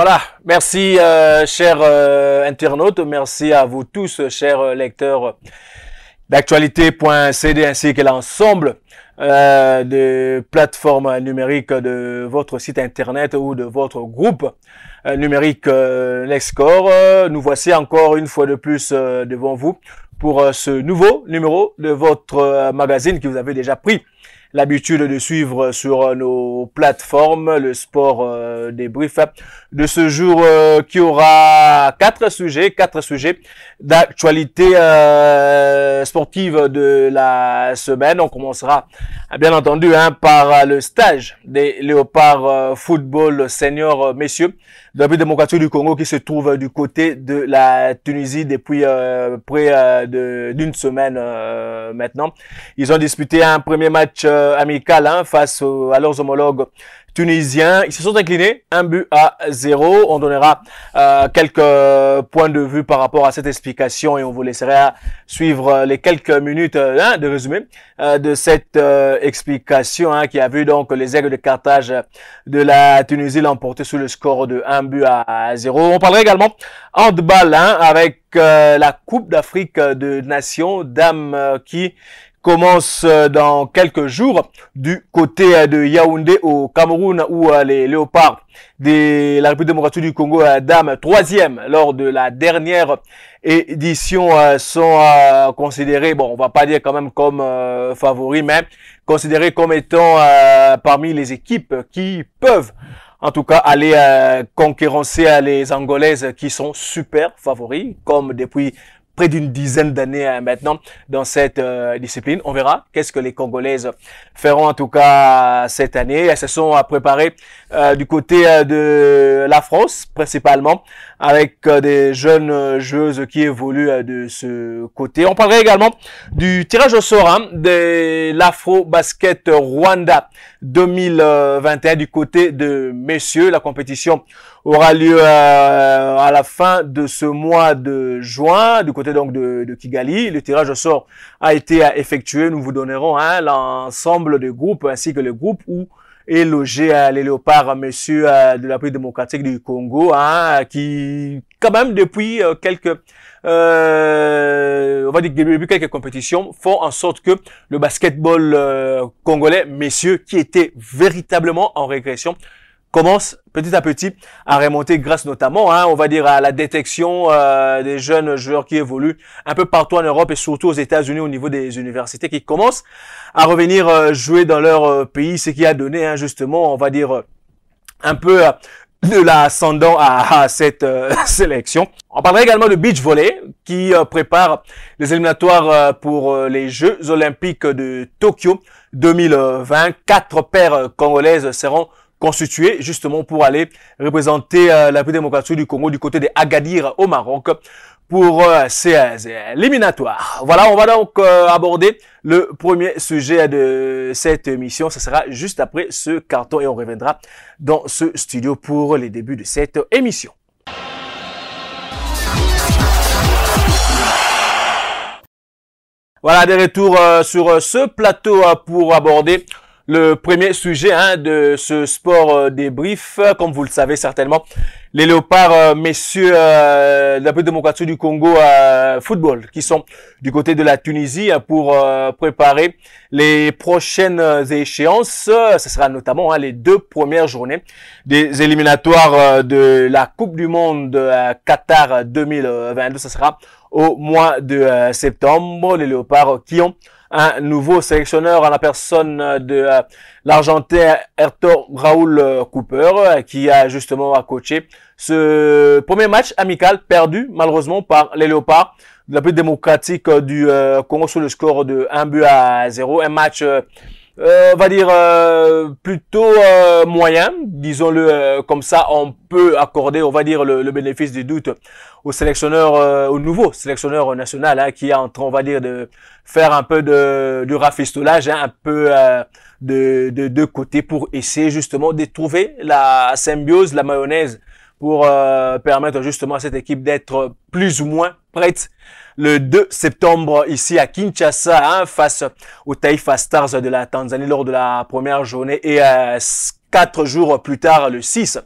Voilà, merci chers internautes, merci à vous tous chers lecteurs d'actualité.cd ainsi que l'ensemble de plateformes numériques de votre site internet ou de votre groupe numérique Lexcore. Nous voici encore une fois de plus devant vous pour ce nouveau numéro de votre magazine que vous avez déjà pris l'habitude de suivre sur nos plateformes, le sport débrief de ce jour qui aura quatre sujets d'actualité sportive de la semaine. On commencera bien entendu par le stage des Léopards football senior messieurs de la République démocratique du Congo qui se trouve du côté de la Tunisie depuis près d'une semaine maintenant. Ils ont disputé un premier match amical face à leurs homologues tunisiens. Ils se sont inclinés 1-0. On donnera quelques points de vue par rapport à cette explication et on vous laissera suivre les quelques minutes de résumé de cette explication qui a vu donc les Aigles de Carthage de la Tunisie l'emporter sur le score de 1-0. On parlera également handball avec la Coupe d'Afrique de Nations dames qui commence dans quelques jours du côté de Yaoundé au Cameroun où les Léopards de la République démocratique du Congo dames troisième lors de la dernière édition sont considérés, bon on va pas dire quand même comme favoris, mais considérés comme étant parmi les équipes qui peuvent en tout cas aller concurrencer les Angolaises qui sont super favoris comme depuis près d'une dizaine d'années maintenant dans cette discipline. On verra qu'est-ce que les Congolaises feront en tout cas cette année. Elles se sont préparées du côté de la France principalement avec des jeunes joueuses qui évoluent de ce côté. On parlera également du tirage au sort de l'Afro Basket Rwanda 2021 du côté de messieurs. La compétition aura lieu à la fin de ce mois de juin du côté donc de Kigali. Le tirage au sort a été effectué. Nous vous donnerons l'ensemble des groupes ainsi que le groupe où est logé les Léopards messieurs de la République démocratique du Congo qui quand même depuis quelques on va dire que depuis quelques compétitions font en sorte que le basketball congolais messieurs qui était véritablement en régression commence petit à petit à remonter grâce notamment, on va dire, à la détection des jeunes joueurs qui évoluent un peu partout en Europe et surtout aux États-Unis au niveau des universités qui commencent à revenir jouer dans leur pays, ce qui a donné justement, on va dire, un peu de l'ascendant à cette sélection. On parlera également de beach volley qui prépare les éliminatoires pour les Jeux Olympiques de Tokyo 2020. 4 paires congolaises seront constitué justement pour aller représenter la République démocratique du Congo du côté de Agadir au Maroc pour ces éliminatoires. Voilà, on va donc aborder le premier sujet de cette émission. Ce sera juste après ce carton et on reviendra dans ce studio pour les débuts de cette émission. Voilà, de retour sur ce plateau pour aborder le premier sujet de ce sport débrief. Comme vous le savez certainement, les Léopards messieurs de la République démocratique du Congo football qui sont du côté de la Tunisie pour préparer les prochaines échéances. Ce sera notamment les 2 premières journées des éliminatoires de la Coupe du Monde Qatar 2022. Ce sera au mois de septembre. Les Léopards qui ont un nouveau sélectionneur en la personne de l'Argentin Héctor Raúl Cooper qui a justement coaché ce premier match amical perdu malheureusement par les Léopards de la République démocratique du Congo sur le score de 1-0. Un match on va dire plutôt moyen, disons-le comme ça. On peut accorder, on va dire, le bénéfice du doute au sélectionneur, au nouveau sélectionneur national qui est en train, on va dire, de faire un peu de rafistolage, un peu de côté pour essayer justement de trouver la symbiose, la mayonnaise pour permettre justement à cette équipe d'être plus ou moins prête le 2 septembre ici à Kinshasa face aux Taifa Stars de la Tanzanie lors de la première journée et 4 jours plus tard, le 6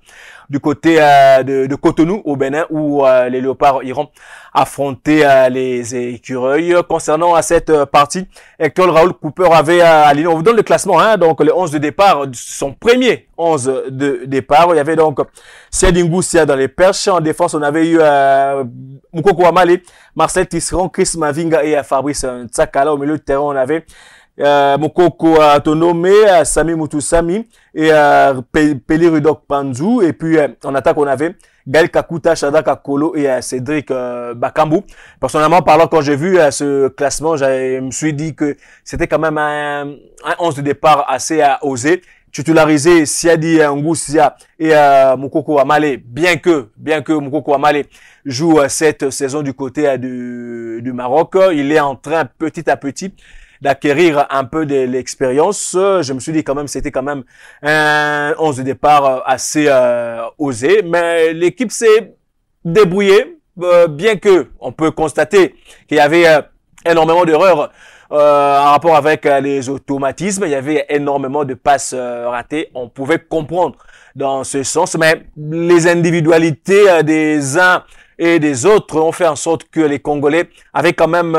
du côté de Cotonou au Bénin où les Léopards iront affronter les Écureuils. Concernant cette partie, Hector Raoul Cooper avait aligné, on vous donne le classement, hein, donc les 11 de départ, son premier 11 de départ. Il y avait donc Siadingou Sia dans les perches. En défense, on avait eu Mukoko Amale, Marcel Tisserand, Chris Mavinga et Fabrice Ntsakala. Au milieu de terrain, on avait Mokoko Tonome, Sami Mutusami et Peli Rudok Panzou. Et puis en attaque, on avait Gaël Kakuta, Shadaka Kolo et Cédric Bakambu. Personnellement parlant, quand j'ai vu ce classement, je me suis dit que c'était quand même un 11 de départ assez osé. Titularisé Siadi Ngoussia et Mukoko Amale, bien que Mukoko Amale joue cette saison du côté du Maroc, il est en train petit à petit d'acquérir un peu de l'expérience. Je me suis dit quand même, c'était quand même un 11 de départ assez osé, mais l'équipe s'est débrouillée, bien que on peut constater qu'il y avait énormément d'erreurs en rapport avec les automatismes. Il y avait énormément de passes ratées. On pouvait comprendre dans ce sens, mais les individualités des uns et des autres ont fait en sorte que les Congolais avaient quand même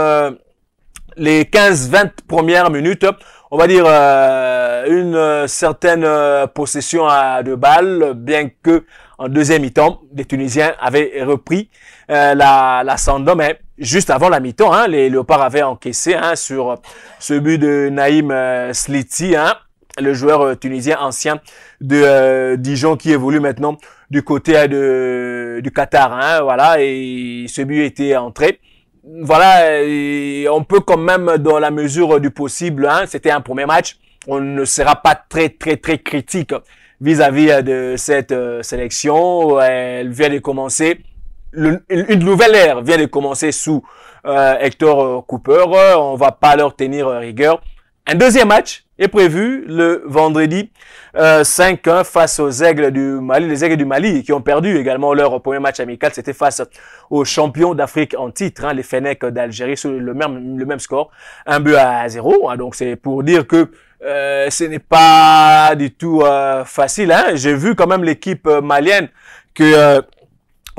les 15-20 premières minutes, on va dire une certaine possession de balles, bien que en deuxième mi-temps, les Tunisiens avaient repris l'ascendant, mais juste avant la mi-temps, hein, les Léopards avaient encaissé sur ce but de Naïm Sliti, hein, le joueur tunisien ancien de Dijon qui évolue maintenant du côté du Qatar, hein, voilà, et ce but était entré. Voilà, et on peut quand même, dans la mesure du possible, hein, c'était un premier match, on ne sera pas très critique vis-à-vis de cette sélection. Elle vient de commencer, une nouvelle ère vient de commencer sous Hector Cooper. On va pas leur tenir rigueur. Un deuxième match est prévu le vendredi 5 face aux Aigles du Mali. Les Aigles du Mali qui ont perdu également leur premier match amical. C'était face aux champions d'Afrique en titre, hein, les Fennecs d'Algérie, sur le même score, 1-0. Hein, donc c'est pour dire que ce n'est pas du tout facile. Hein. J'ai vu quand même l'équipe malienne que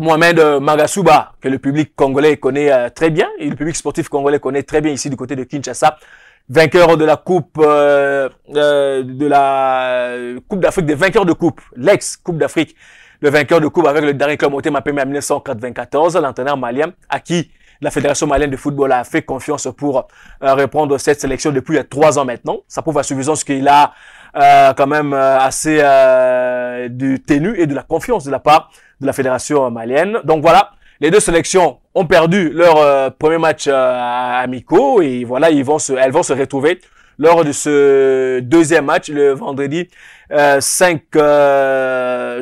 Mohamed Magasuba, que le public congolais connaît très bien, et le public sportif congolais connaît très bien ici du côté de Kinshasa, vainqueur de la coupe d'Afrique, des vainqueurs de coupe, l'ex-coupe d'Afrique, le vainqueur de coupe avec le dernier club Motema Pembe en 1994, l'entraîneur malien à qui la Fédération malienne de football a fait confiance pour reprendre cette sélection depuis 3 ans maintenant. Ça prouve à suffisance qu'il a quand même assez du tenue et de la confiance de la part de la Fédération malienne. Donc voilà, les deux sélections ont perdu leur premier match amicaux et voilà, elles vont se retrouver lors de ce deuxième match le vendredi 5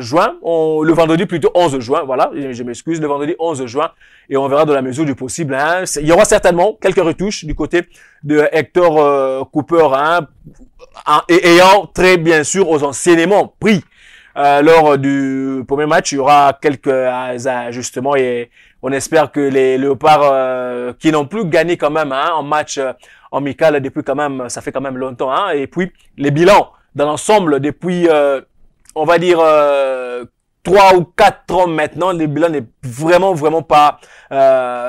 juin, le vendredi plutôt 11 juin, voilà, je m'excuse, le vendredi 11 juin, et on verra de la mesure du possible. Hein. Il y aura certainement quelques retouches du côté de Hector Cooper, hein, et ayant très bien sûr aux enseignements pris lors du premier match. Il y aura quelques ajustements et on espère que les Léopards qui n'ont plus gagné quand même en match amical depuis quand même, ça fait quand même longtemps, hein, et puis les bilans dans l'ensemble depuis on va dire 3 ou 4 ans maintenant, les bilans n'est vraiment pas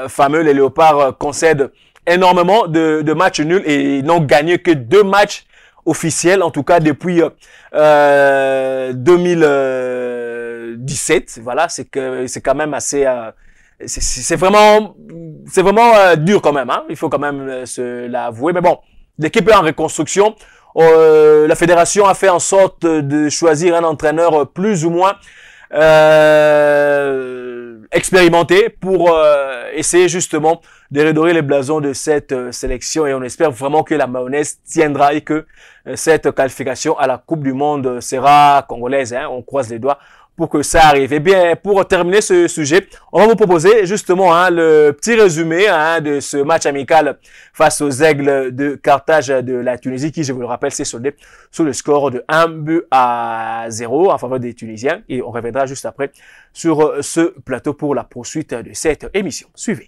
fameux. Les Léopards concèdent énormément de matchs nuls et n'ont gagné que 2 matchs officiels, en tout cas depuis 2017. Voilà, c'est quand même assez c'est vraiment dur quand même, hein. Il faut quand même se l'avouer, mais bon, l'équipe est en reconstruction. La fédération a fait en sorte de choisir un entraîneur plus ou moins expérimenté pour essayer justement de redorer les blasons de cette sélection, et on espère vraiment que la mayonnaise tiendra et que cette qualification à la Coupe du Monde sera congolaise, hein. On croise les doigts pour que ça arrive. Et bien, pour terminer ce sujet, on va vous proposer justement le petit résumé de ce match amical face aux Aigles de Carthage de la Tunisie, qui, je vous le rappelle, s'est soldé sur le score de 1-0 en faveur des Tunisiens. Et on reviendra juste après sur ce plateau pour la poursuite de cette émission. Suivez.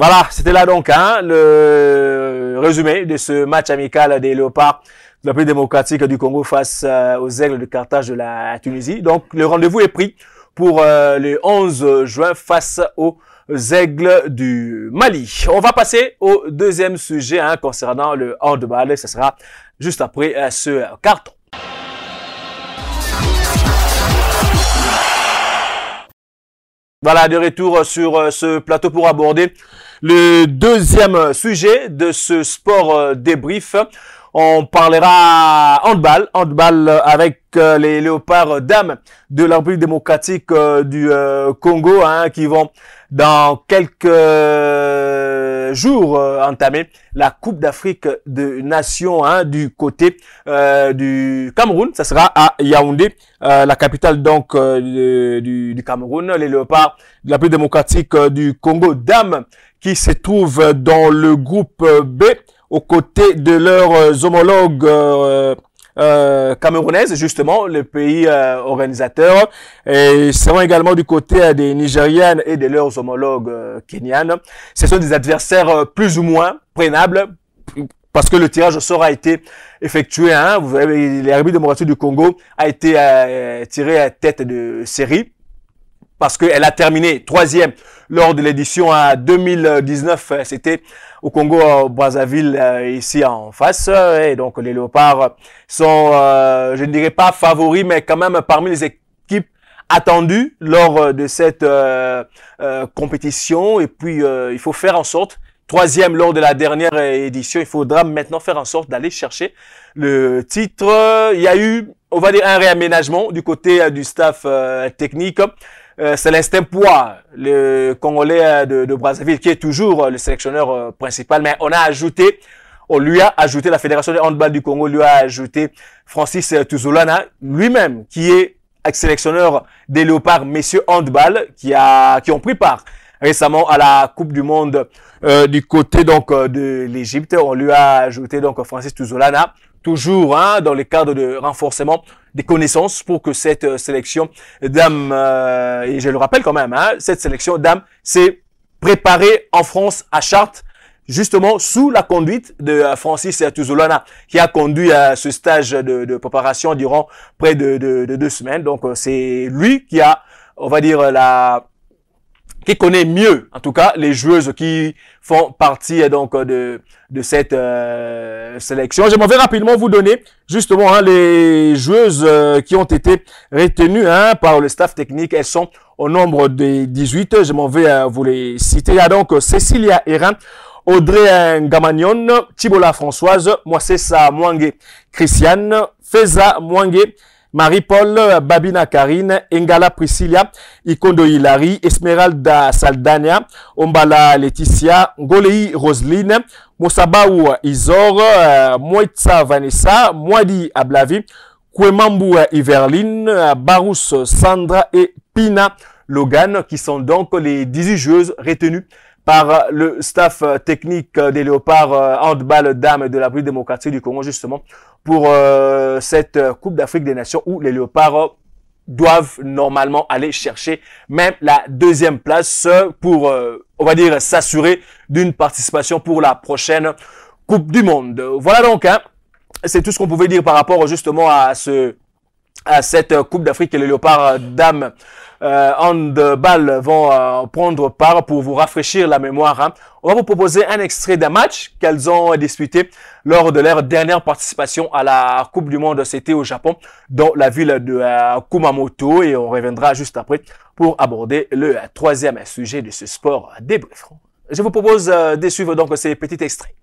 Voilà, c'était là donc le résumé de ce match amical des Léopards de la République démocratique du Congo face aux Aigles de Carthage de la Tunisie. Donc le rendez-vous est pris pour le 11 juin face aux Aigles du Mali. On va passer au deuxième sujet concernant le handball. Ce sera juste après ce carton. Voilà, de retour sur ce plateau pour aborder le deuxième sujet de ce sport débrief. On parlera handball avec les Léopards dames de la République démocratique du Congo qui vont dans quelques jours entamer la Coupe d'Afrique de Nations du côté du Cameroun. Ça sera à Yaoundé, la capitale donc du Cameroun. Les Léopards de la République démocratique du Congo dames qui se trouvent dans le groupe B aux côtés de leurs homologues camerounaises, justement, le pays organisateur, et seront également du côté des Nigérianes et de leurs homologues kenyanes. Ce sont des adversaires plus ou moins prenables, parce que le tirage au sort a été effectué. Vous voyez, la République démocratique du Congo a été tirée à tête de série, parce qu'elle a terminé 3e lors de l'édition 2019. C'était au Congo Brazzaville, ici en face. Et donc les Léopards sont, je ne dirais pas favoris, mais quand même parmi les équipes attendues lors de cette compétition. Et puis il faut faire en sorte, 3e lors de la dernière édition, il faudra maintenant faire en sorte d'aller chercher le titre. Il y a eu, on va dire, un réaménagement du côté du staff technique. Célestin Poix, le Congolais de Brazzaville, qui est toujours le sélectionneur principal, mais on lui a ajouté, la Fédération de handball du Congo lui a ajouté Francis Tuzolana, lui-même, qui est sélectionneur des Léopards messieurs handball, qui ont pris part récemment à la Coupe du Monde du côté donc de l'Égypte. On lui a ajouté donc Francis Tuzolana, toujours dans le cadre de renforcement des connaissances pour que cette sélection d'âme, et je le rappelle quand même, cette sélection d'âme s'est préparée en France à Chartres, justement sous la conduite de Francis Tuzolana, qui a conduit ce stage de préparation durant près de 2 semaines. Donc c'est lui qui a, on va dire, qui connaît mieux, en tout cas, les joueuses qui font partie donc de cette sélection. J'aimerais rapidement vous donner justement les joueuses qui ont été retenues par le staff technique. Elles sont au nombre de 18. Je m'en vais vous les citer. Il y a donc Cécilia Hérin, Audrey Ngamagnon, Thibola Françoise, Moisessa Mwange Christiane, Feza Mwange, Marie-Paul Babina Karine, Engala Priscilla, Ikondo Hilary, Esmeralda Saldania, Ombala Laetitia, Ngolei Roseline, Mosabaou Isor, Moitsa Vanessa, Mwadi Ablavi, Kwemambu Iverline, Barous Sandra et Pina Logan, qui sont donc les 18 joueuses retenues par le staff technique des Léopards handball dames de la République démocratique du Congo, justement, pour cette Coupe d'Afrique des Nations où les Léopards doivent normalement aller chercher même la 2e place pour, on va dire, s'assurer d'une participation pour la prochaine Coupe du Monde. Voilà donc, c'est tout ce qu'on pouvait dire par rapport justement à cette Coupe d'Afrique que les Léopards dames handball vont prendre part. Pour vous rafraîchir la mémoire, on va vous proposer un extrait d'un match qu'elles ont disputé lors de leur dernière participation à la Coupe du Monde. C'était au Japon, dans la ville de Kumamoto, et on reviendra juste après pour aborder le 3e sujet de ce sport débrief. Je vous propose de suivre donc ces petits extraits.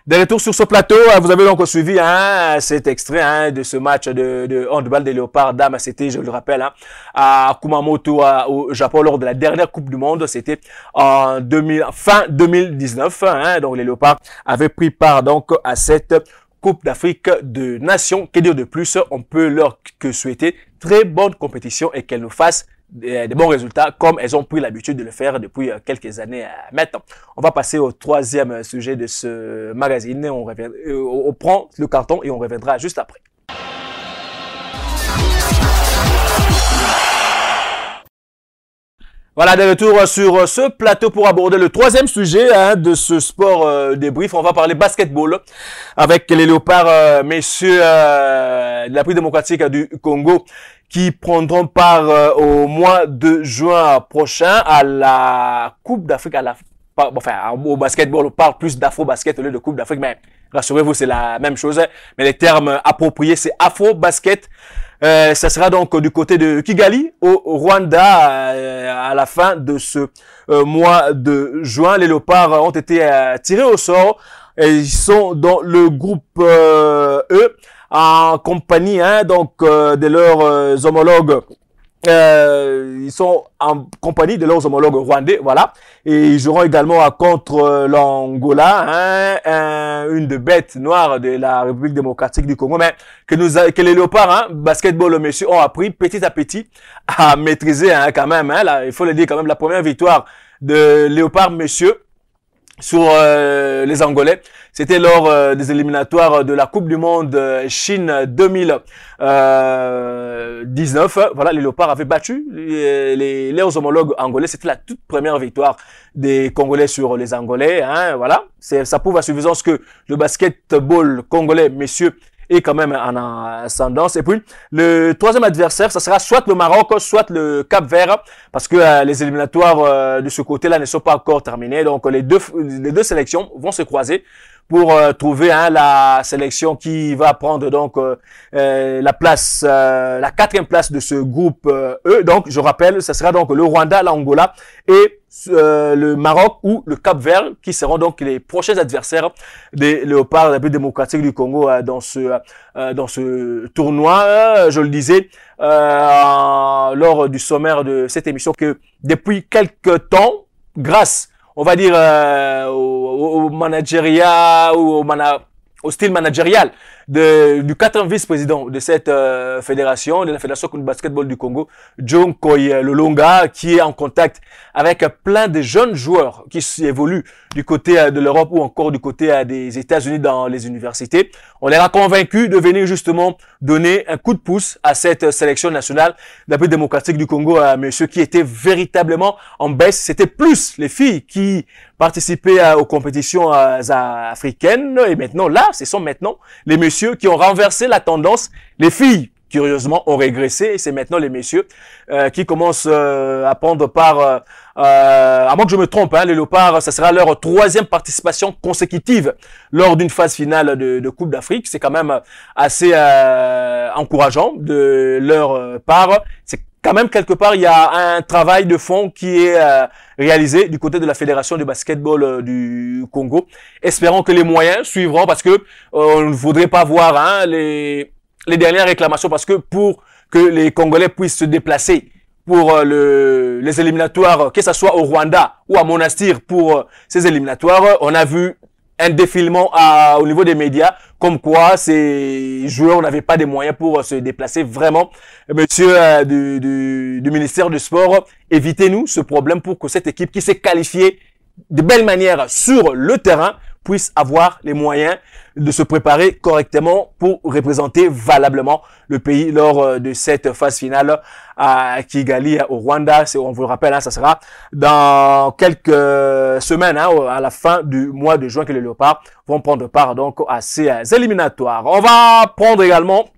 De retour sur ce plateau, vous avez donc suivi cet extrait de ce match de handball des Léopards dames. C'était, je le rappelle, à Kumamoto au Japon lors de la dernière Coupe du Monde. C'était en fin 2019. Donc les Léopards avaient pris part donc à cette Coupe d'Afrique de Nations. Que dire de plus? On peut leur que souhaiter très bonne compétition et qu'elles nous fassent des bons résultats comme elles ont pris l'habitude de le faire depuis quelques années maintenant. On va passer au troisième sujet de ce magazine. On prend le carton et on reviendra juste après. Voilà, de retour sur ce plateau pour aborder le troisième sujet de ce sport débrief. On va parler basketball avec les Léopards, messieurs de la République démocratique du Congo, qui prendront part au mois de juin prochain à la Coupe d'Afrique, au basketball. On parle plus d'afro-basket au lieu de Coupe d'Afrique, mais rassurez-vous, c'est la même chose. Mais les termes appropriés, c'est afro-basket. Ça sera donc du côté de Kigali, au Rwanda, à la fin de ce mois de juin. Les Léopards ont été tirés au sort. Et ils sont dans le groupe E, en compagnie de leurs homologues. Ils sont en compagnie de leurs homologues rwandais, voilà, et ils joueront également contre l'Angola, une des bêtes noires de la République démocratique du Congo, mais que les Léopards, basketball, messieurs, ont appris petit à petit à maîtriser quand même. Là, il faut le dire quand même, la première victoire de Léopards, messieurs, sur les Angolais, c'était lors des éliminatoires de la Coupe du Monde Chine 2019. Voilà, les Léopards avaient battu leurs homologues angolais. C'était la toute première victoire des Congolais sur les Angolais. Voilà, ça prouve à suffisance que le basketball congolais, messieurs, est quand même en ascendance. Et puis, le troisième adversaire, ça sera soit le Maroc, soit le Cap-Vert, parce que les éliminatoires de ce côté-là ne sont pas encore terminés. Donc, les deux sélections vont se croiser pour trouver la sélection qui va prendre donc la place, la quatrième place de ce groupe E. Donc, je rappelle, ce sera donc le Rwanda, l'Angola et le Maroc ou le Cap-Vert qui seront donc les prochains adversaires des Léopards de la République démocratique du Congo dans ce tournoi. Je le disais lors du sommaire de cette émission que depuis quelques temps, grâce, on va dire, au managériat ou au style managérial du quatrième vice-président de cette fédération, de la Fédération de basketball du Congo, John Koy Lolonga, qui est en contact avec plein de jeunes joueurs qui évoluent du côté de l'Europe ou encore du côté des États-Unis dans les universités. On les a convaincus de venir justement donner un coup de pouce à cette sélection nationale de la République démocratique du Congo, messieurs, qui était véritablement en baisse. C'était plus les filles qui participaient aux compétitions africaines. Et maintenant, là, ce sont maintenant les messieurs qui ont renversé la tendance. Les filles, curieusement, ont régressé. Et c'est maintenant les messieurs qui commencent à prendre part, à moins que je me trompe, les Léopards, ça sera leur troisième participation consécutive lors d'une phase finale de Coupe d'Afrique. C'est quand même assez encourageant de leur part. C'est quand même, quelque part, il y a un travail de fond qui est réalisé du côté de la Fédération de basketball du Congo. Espérons que les moyens suivront, parce que on ne voudrait pas voir les dernières réclamations, parce que pour que les Congolais puissent se déplacer pour les éliminatoires, que ce soit au Rwanda ou à Monastir pour ces éliminatoires, on a vu un défilement au niveau des médias, comme quoi ces joueurs n'avaient pas de moyens pour se déplacer. Vraiment, monsieur du ministère du Sport, évitez-nous ce problème pour que cette équipe qui s'est qualifiée de belle manière sur le terrain puisse avoir les moyens de se préparer correctement pour représenter valablement le pays lors de cette phase finale à Kigali, au Rwanda. On vous le rappelle, ça sera dans quelques semaines, à la fin du mois de juin, que les Léopards vont prendre part donc à ces éliminatoires. On va prendre également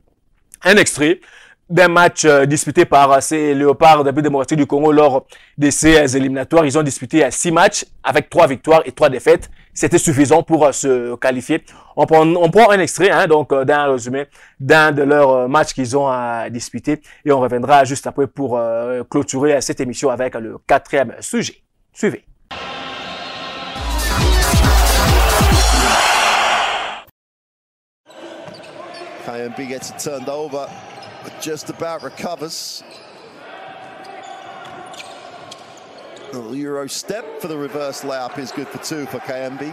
un extrait d'un match disputé par ces Léopards de la République démocratique du Congo lors de ces éliminatoires. Ils ont disputé 6 matchs avec 3 victoires et 3 défaites. C'était suffisant pour se qualifier. On prend un extrait donc d'un résumé d'un de leurs matchs qu'ils ont disputé, et on reviendra juste après pour clôturer cette émission avec le 4e sujet. Suivez. KMB gets it turned over, but just about recovers. A little Euro step for the reverse layup is good for 2 for KMB.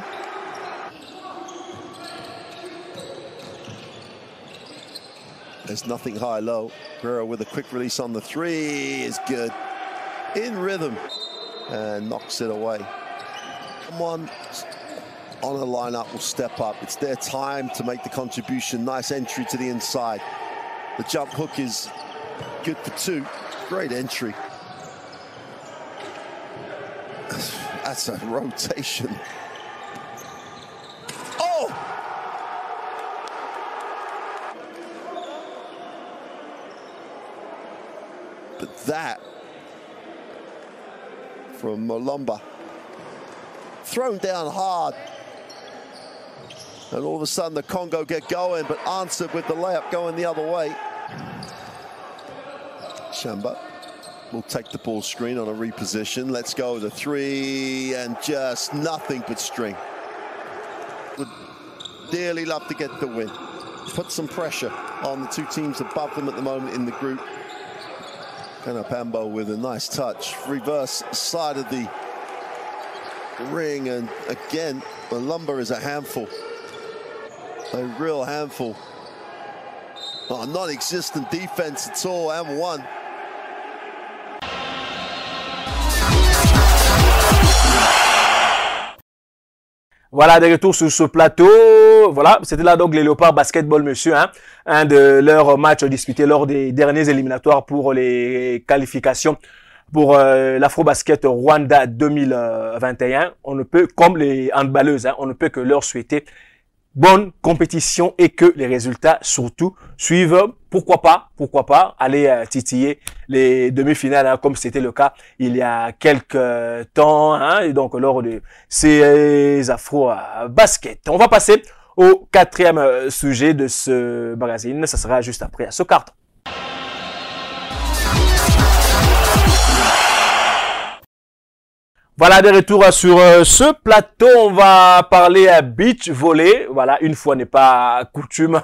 There's nothing high-low. Guerrero with a quick release on the 3 is good. In rhythm and knocks it away. Someone on a lineup will step up. It's their time to make the contribution. Nice entry to the inside. The jump hook is good for 2. Great entry. That's a rotation. Oh! But that from Molumba. Thrown down hard. And all of a sudden the Congo get going, but answered with the layup going the other way. Shamba will take the ball screen on a reposition. Let's go the 3 and just nothing but string. Would dearly love to get the win. Put some pressure on the 2 teams above them at the moment in the group. Kanapambo with a nice touch. Reverse side of the ring, and again, Molumba is a handful. A real handful. Oh, non-existent defense at all, and 1. Voilà, de retour sur ce plateau. Voilà, c'était là donc les Léopards Basketball, monsieur, hein, un de leurs matchs disputés lors des derniers éliminatoires pour les qualifications pour l'Afro-Basket Rwanda 2021. On ne peut, comme les handballeuses, hein, on ne peut que leur souhaiter bonne compétition et que les résultats surtout suivent. Pourquoi pas aller titiller les demi-finales, hein, comme c'était le cas il y a quelques temps, hein, et donc lors de ces Afro-Basket. On va passer au 4e sujet de ce magazine. Ça sera juste après ce carton. Voilà, de retour sur ce plateau, on va parler à beach volley. Voilà, une fois n'est pas coutume.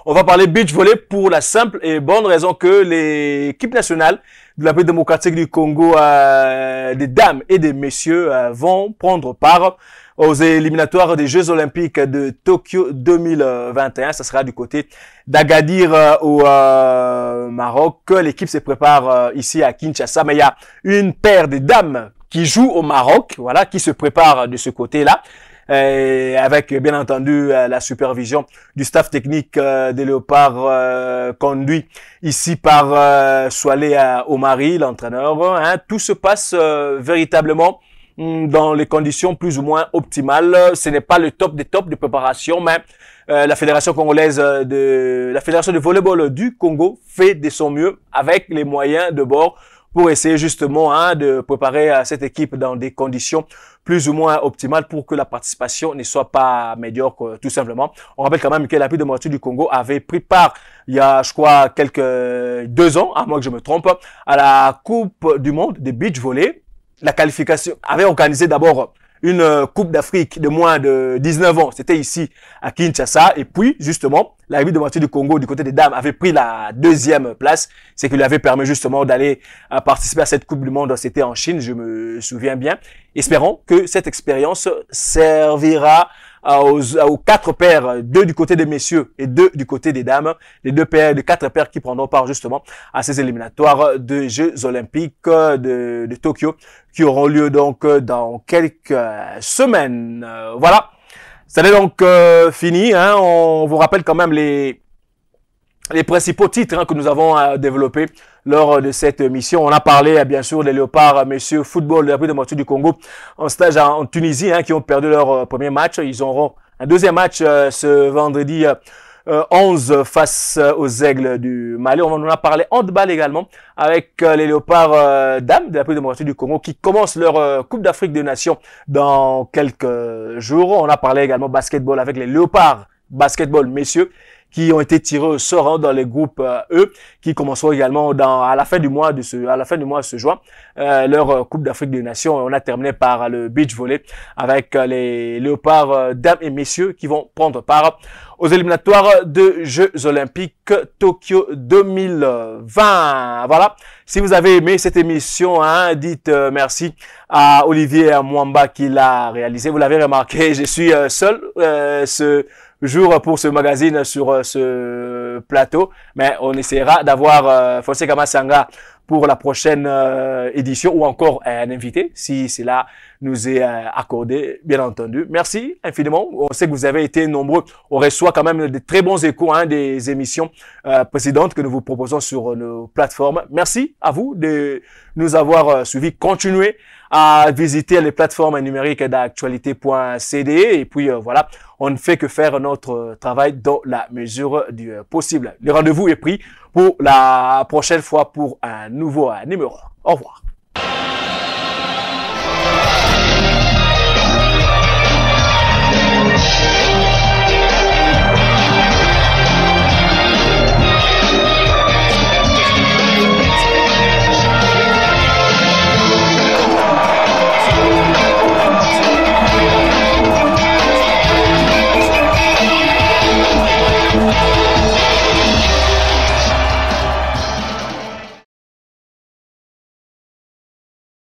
On va parler beach volley pour la simple et bonne raison que l'équipe nationale de la République démocratique du Congo, des dames et des messieurs, vont prendre part aux éliminatoires des Jeux Olympiques de Tokyo 2021. Ça sera du côté d'Agadir au Maroc. L'équipe se prépare ici à Kinshasa, mais il y a une paire de dames qui joue au Maroc, voilà, qui se prépare de ce côté-là, avec bien entendu la supervision du staff technique des Léopards, conduit ici par Soalé Omari, l'entraîneur. Hein. Tout se passe véritablement dans les conditions plus ou moins optimales. Ce n'est pas le top des tops de préparation, mais la fédération congolaise la fédération de volleyball du Congo fait de son mieux avec les moyens de bord pour essayer justement, hein, de préparer cette équipe dans des conditions plus ou moins optimales pour que la participation ne soit pas médiocre, tout simplement. On rappelle quand même que la République démocratique du Congo avait pris part il y a, je crois, 2 ans, à moins que je me trompe, à la Coupe du Monde de beach volley. La qualification avait organisé d'abord une Coupe d'Afrique de moins de 19 ans. C'était ici à Kinshasa. Et puis, justement, la République démocratique du Congo, du côté des dames, avait pris la 2e place. Ce qui lui avait permis justement d'aller participer à cette Coupe du Monde. C'était en Chine, je me souviens bien. Espérons que cette expérience servira aux 4 paires, 2 du côté des messieurs et 2 du côté des dames, les 4 paires qui prendront part justement à ces éliminatoires de Jeux Olympiques de Tokyo, qui auront lieu donc dans quelques semaines. Voilà, ça est donc fini. Hein. On vous rappelle quand même les principaux titres, hein, que nous avons développés lors de cette mission. On a parlé bien sûr des Léopards messieurs football de la République démocratique du Congo en stage en Tunisie, hein, qui ont perdu leur premier match. Ils auront un 2e match ce vendredi 11 face aux Aigles du Mali. On en a parlé handball également avec les Léopards dames de la République démocratique du Congo qui commencent leur Coupe d'Afrique des Nations dans quelques jours. On a parlé également basketball avec les Léopards basketball messieurs qui ont été tirés au sort dans les groupes E, qui commenceront également à la fin du mois de ce juin leur Coupe d'Afrique des Nations. On a terminé par le beach volley avec les Léopards dames et messieurs qui vont prendre part aux éliminatoires de Jeux Olympiques Tokyo 2020. Voilà. Si vous avez aimé cette émission, dites merci à Olivier Mwamba qui l'a réalisé. Vous l'avez remarqué, je suis seul ce jour pour ce magazine sur ce plateau, mais on essaiera d'avoir Fossé Kamasanga pour la prochaine édition ou encore un invité si cela nous est accordé, bien entendu. Merci infiniment. On sait que vous avez été nombreux. On reçoit quand même de très bons échos des émissions précédentes que nous vous proposons sur nos plateformes. Merci à vous de nous avoir suivis. Continuez à visiter les plateformes numériques d'actualité.cd et puis voilà, on ne fait que faire notre travail dans la mesure du possible. Le rendez-vous est pris pour la prochaine fois pour un nouveau numéro. Au revoir.